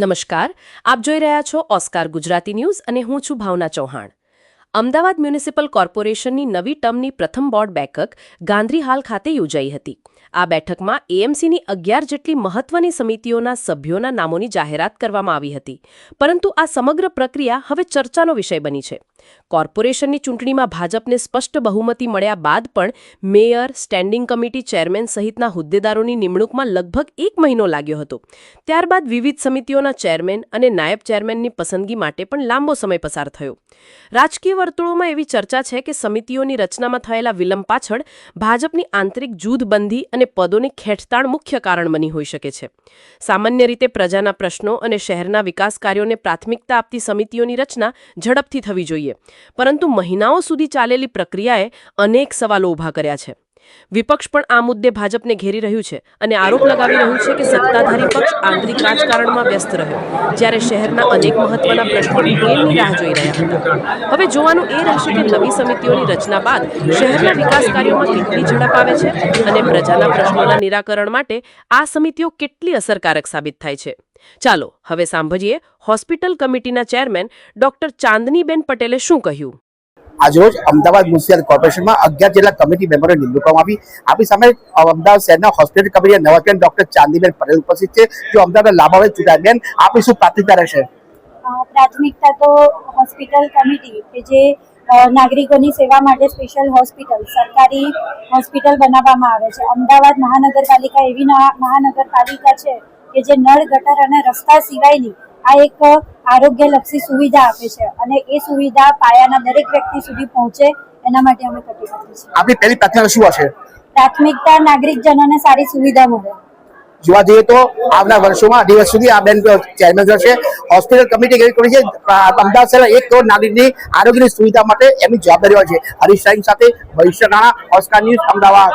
નમસ્કાર, આપ જોઈ રહ્યા છો ઓસ્કાર ગુજરાતી ન્યૂઝ અને હું છું ભાવના ચૌહાણ। અમદાવાદ મ્યુનિસિપલ કોર્પોરેશનની નવી ટર્મની પ્રથમ બોર્ડ બેઠક ગાંધરી હાલ ખાતે યોજાઈ હતી। આ બેઠકમાં એએમસીની 11 જેટલી મહત્વની સમિતિઓના સભ્યોના નામોની જાહેરાત કરવામાં આવી હતી, પરંતુ આ સમગ્ર પ્રક્રિયા હવે ચર્ચાનો વિષય બની છે। કોર્પોરેશનની ચૂંટણીમાં ભાજપને સ્પષ્ટ બહુમતી મળ્યા બાદ પણ મેયર, સ્ટેન્ડિંગ કમિટી ચેરમેન સહિતના હોદ્દેદારોની નિમણૂકમાં લગભગ 1 મહિનો લાગ્યો હતો। ત્યારબાદ વિવિધ સમિતિઓના ચેરમેન અને નાયબ ચેરમેનની પસંદગી માટે પણ લાંબો સમય પસાર થયો। રાજકીય વર્તુળોમાં એવી ચર્ચા છે કે સમિતિઓની રચનામાં થયેલા વિલંબ પાછળ ભાજપની આંતરિક જૂથબંધી અને પદોની ખેંચતાણ મુખ્ય કારણ બની હોઈ શકે છે। સામાન્ય રીતે પ્રજાના પ્રશ્નો અને શહેરના વિકાસ કાર્યોને પ્રાથમિકતા આપતી સમિતિઓની રચના ઝડપથી થવી જોઈએ, પરંતુ મહિનાઓ સુધી ચાલેલી પ્રક્રિયાએ અનેક સવાલો ઊભા કર્યા છે। વિપક્ષ પણ આ મુદ્દે ભાજપને ઘેરી રહ્યું છે અને આરોપ લગાવી રહ્યું છે કે સત્તાધારી પક્ષ આંતરિક રાજકારણમાં વ્યસ્ત રહ્યો, જ્યારે શહેરના અનેક મહત્વના પ્રશ્નોની ઉકેલની રાહ જોઈ રહ્યા હતા। હવે જોવાનું એ રહેશે કે નવી સમિતિઓની રચના બાદ શહેરના વિકાસ કાર્યોમાં કેટલી ઝડપ આવે છે અને પ્રજાના પ્રશ્નોના નિરાકરણ માટે આ સમિતિઓ કેટલી અસરકારક સાબિત થાય છે। ચાલો હવે સાંભળીએ હોસ્પિટલ કમિટીના ચેરમેન ડોક્ટર ચાંદનીબેન પટેલે શું કહ્યું। આજરોજ અમદાવાદ મ્યુનિસિપલ કોર્પોરેશનમાં 11 જેટલા કમિટી મેમ્બરોની નિમણૂક કરવામાં આવી। આપણી સામે અમદાવાદ શહેરના હોસ્પિટલ કમિટીના નવા ચેરમેન ડોક્ટર ચાંદનીબેન પટેલ ઉપસ્થિત છે, જો અમદાવાદ લાભાર્થી ચૂંટાયા। બેન, આપણી શું પ્રાથમિકતા રહેશે? પ્રાથમિકતા તો હોસ્પિટલ કમિટી કે જે નાગરિકોની સેવા માટે સ્પેશિયલ હોસ્પિટલ, સરકારી હોસ્પિટલ બનાવવામાં આવે છે। અમદાવાદ મહાનગરપાલિકા એવી મહાનગરપાલિકા છે કે જે નળ, ગટર અને રસ્તા સિવાયની આ એક આરોગ્યલક્ષી સુવિધા આપે છે અને એ સુવિધા પાયાના દરેક વ્યક્તિ સુધી પહોંચે એના માટે અમે કટિબદ્ધ છીએ। આપણી પહેલી પ્રાથમિકતા શું હશે? પ્રાથમિકતા નાગરિકજનોને સારી સુવિધા મળે। જોવા જઈએ તો આવનાર વર્ષોમાં દિવસ સુધી આ બેન ચેરમેન રહેશે। હોસ્પિટલ કમિટી એવી કરી છે અમદાવાદ શહેરના 1 કરોડ નાગરિકની આરોગ્યની સુવિધા માટે એમની જવાબદારી હોય છે। હરીશ સાઈન સાથે ભવિષ્ય રાણા, ઓસ્કાર ન્યૂઝ, અમદાવાદ।